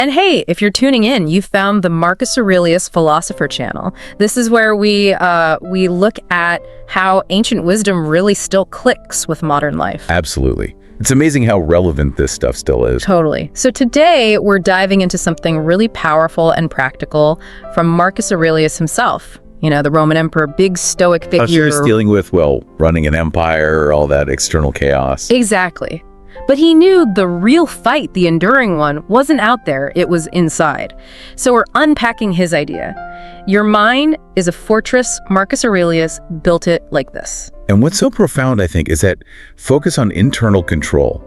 And hey, if you're tuning in, you found the Marcus Aurelius Philosopher channel. This is where we look at how ancient wisdom really still clicks with modern life. Absolutely. It's amazing how relevant this stuff still is. Totally. So today we're diving into something really powerful and practical from Marcus Aurelius himself. You know, the Roman emperor, big Stoic figure. How serious dealing with, well, running an empire, all that external chaos. Exactly. But he knew the real fight, the enduring one, wasn't out there, it was inside. So we're unpacking his idea. Your mind is a fortress. Marcus Aurelius built it like this. And what's so profound, I think, is that focus on internal control.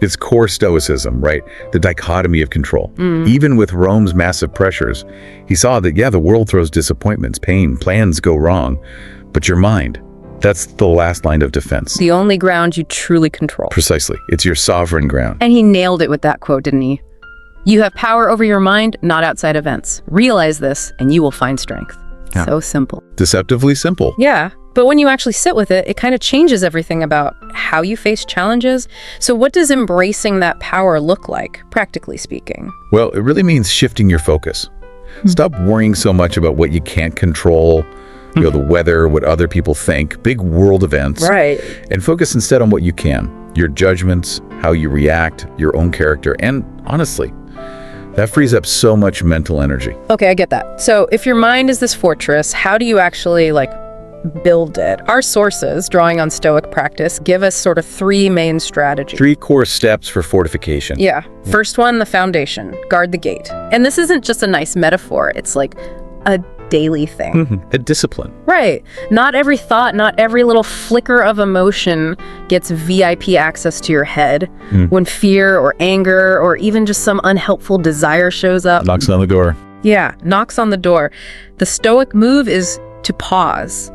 It's core Stoicism, right? The dichotomy of control. Even with Rome's massive pressures, he saw that, yeah, the world throws disappointments, pain, plans go wrong, but your mind, that's the last line of defense. The only ground you truly control. Precisely. It's your sovereign ground. And he nailed it with that quote, didn't he? You have power over your mind, not outside events. Realize this, and you will find strength. Yeah. So simple. Deceptively simple. Yeah, but when you actually sit with it, it kind of changes everything about how you face challenges. So what does embracing that power look like, practically speaking? Well, it really means shifting your focus. Stop worrying so much about what you can't control, you know, the weather, what other people think, big world events. Right. And focus instead on what you can. Your judgments, how you react, your own character, and honestly, that frees up so much mental energy. Okay, I get that. So if your mind is this fortress, how do you actually, build it? Our sources, drawing on Stoic practice, give us sort of three main strategies. 3 core steps for fortification. Yeah. First one, the foundation. Guard the gate. And this isn't just a nice metaphor. It's like a daily thing. A discipline. Right. Not every thought, not every little flicker of emotion gets VIP access to your head. When fear or anger or even just some unhelpful desire shows up. Knocks on the door. Yeah, knocks on the door. The Stoic move is to pause.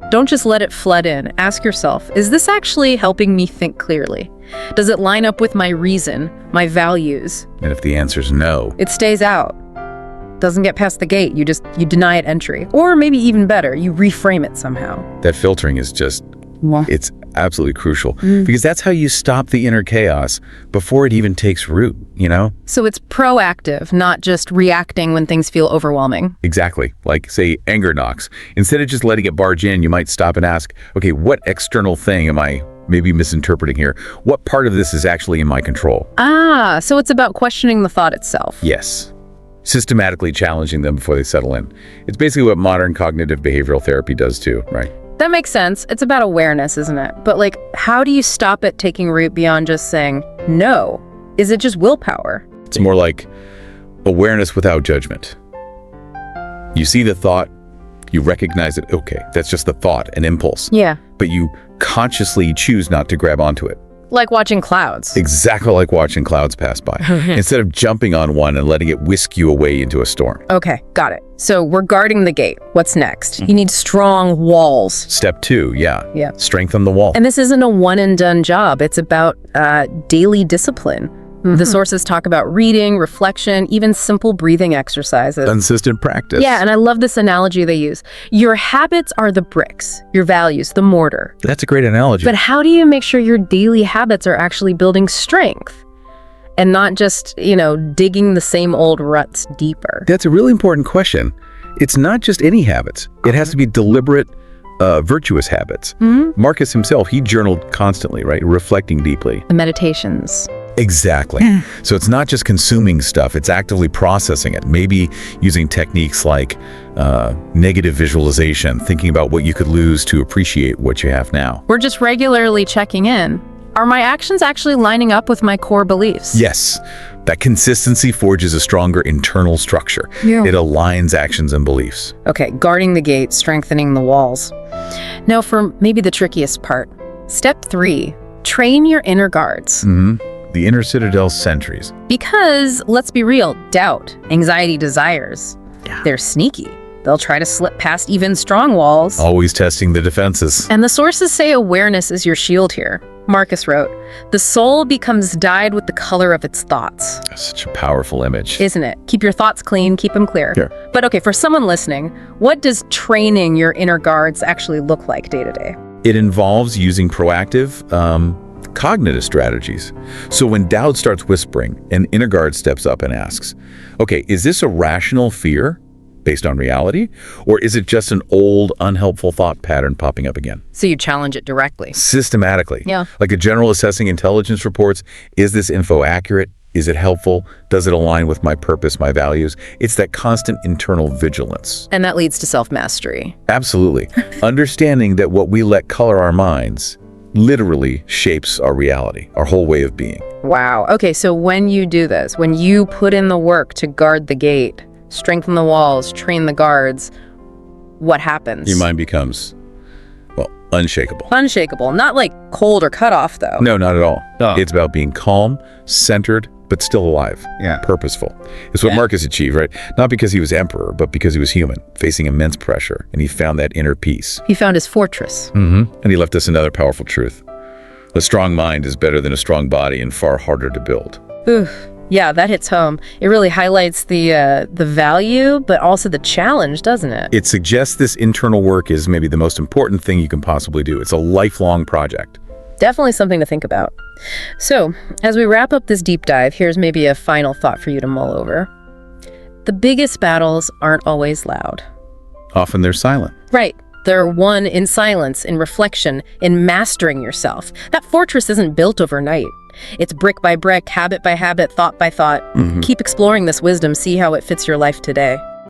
Don't just let it flood in. Ask yourself, is this actually helping me think clearly? Does it line up with my reason, my values? And if the answer's no, It stays out. Doesn't get past the gate. You deny it entry. Or maybe even better, you reframe it somehow. that filtering is just, it's absolutely crucial. Because that's how you stop the inner chaos before it even takes root, you know? So it's proactive, not just reacting when things feel overwhelming. Exactly. Like, say, anger knocks. Instead of just letting it barge in, you might stop and ask, okay, what external thing am I maybe misinterpreting here? What part of this is actually in my control? Ah, so it's about questioning the thought itself. Yes. Systematically challenging them before they settle in. It's basically what modern cognitive behavioral therapy does too, right? That makes sense. It's about awareness, isn't it? But how do you stop it taking root beyond just saying no? Is it just willpower? It's more like awareness without judgment. You see the thought, you recognize it, okay, that's just the thought, an impulse. Yeah. But you consciously choose not to grab onto it. Like watching clouds. Exactly like watching clouds pass by. Instead of jumping on one and letting it whisk you away into a storm. Okay, got it. So we're guarding the gate. What's next? You need strong walls. Step 2, yeah. Yeah. Strengthen the wall. And this isn't a one and done job. It's about daily discipline. The sources talk about reading, reflection, even simple breathing exercises. Consistent practice. Yeah, and I love this analogy they use. Your habits are the bricks, your values, the mortar. That's a great analogy. But how do you make sure your daily habits are actually building strength and not just, digging the same old ruts deeper? That's a really important question. It's not just any habits. It has to be deliberate, virtuous habits. Marcus himself, he journaled constantly, right? Reflecting deeply. The meditations. Exactly. So it's not just consuming stuff, it's actively processing it. Maybe using techniques like negative visualization, thinking about what you could lose to appreciate what you have now. We're just regularly checking in. Are my actions actually lining up with my core beliefs? Yes. That consistency forges a stronger internal structure. Yeah. It aligns actions and beliefs. Okay, guarding the gate, strengthening the walls. Now for maybe the trickiest part. Step 3, train your inner guards. The inner citadel's sentries. Because, let's be real, doubt, anxiety, desires, they're sneaky. They'll try to slip past even strong walls. Always testing the defenses. And the sources say awareness is your shield here. Marcus wrote, "The soul becomes dyed with the color of its thoughts." That's such a powerful image. Isn't it? Keep your thoughts clean, keep them clear. Sure. But okay, for someone listening, what does training your inner guards actually look like day to day? It involves using proactive, cognitive strategies. So when doubt starts whispering, an inner guard steps up and asks, okay, is this a rational fear based on reality? Or is it just an old, unhelpful thought pattern popping up again? So you challenge it directly. Systematically. Yeah. Like a general assessing intelligence reports, is this info accurate? Is it helpful? Does it align with my purpose, my values? It's that constant internal vigilance. And that leads to self-mastery. Absolutely. Understanding that what we let color our minds literally shapes our reality, our whole way of being. Wow. Okay, so when you do this, when you put in the work to guard the gate, strengthen the walls, train the guards, what happens? Your mind becomes, well, unshakable. Unshakable. Not like cold or cut off, though. No, not at all. Oh. It's about being calm, centered, but still alive. Yeah. Purposeful. It's what Marcus achieved, right? Not because he was emperor, but because he was human, facing immense pressure, and he found that inner peace. He found his fortress. And he left us another powerful truth. A strong mind is better than a strong body and far harder to build. Ooh, yeah, that hits home. It really highlights the value, but also the challenge, doesn't it? It suggests this internal work is maybe the most important thing you can possibly do. It's a lifelong project. Definitely something to think about. So, as we wrap up this deep dive, here's maybe a final thought for you to mull over. The biggest battles aren't always loud. Often they're silent. Right. They're won in silence, in reflection, in mastering yourself. That fortress isn't built overnight. It's brick by brick, habit by habit, thought by thought. Keep exploring this wisdom, see how it fits your life today.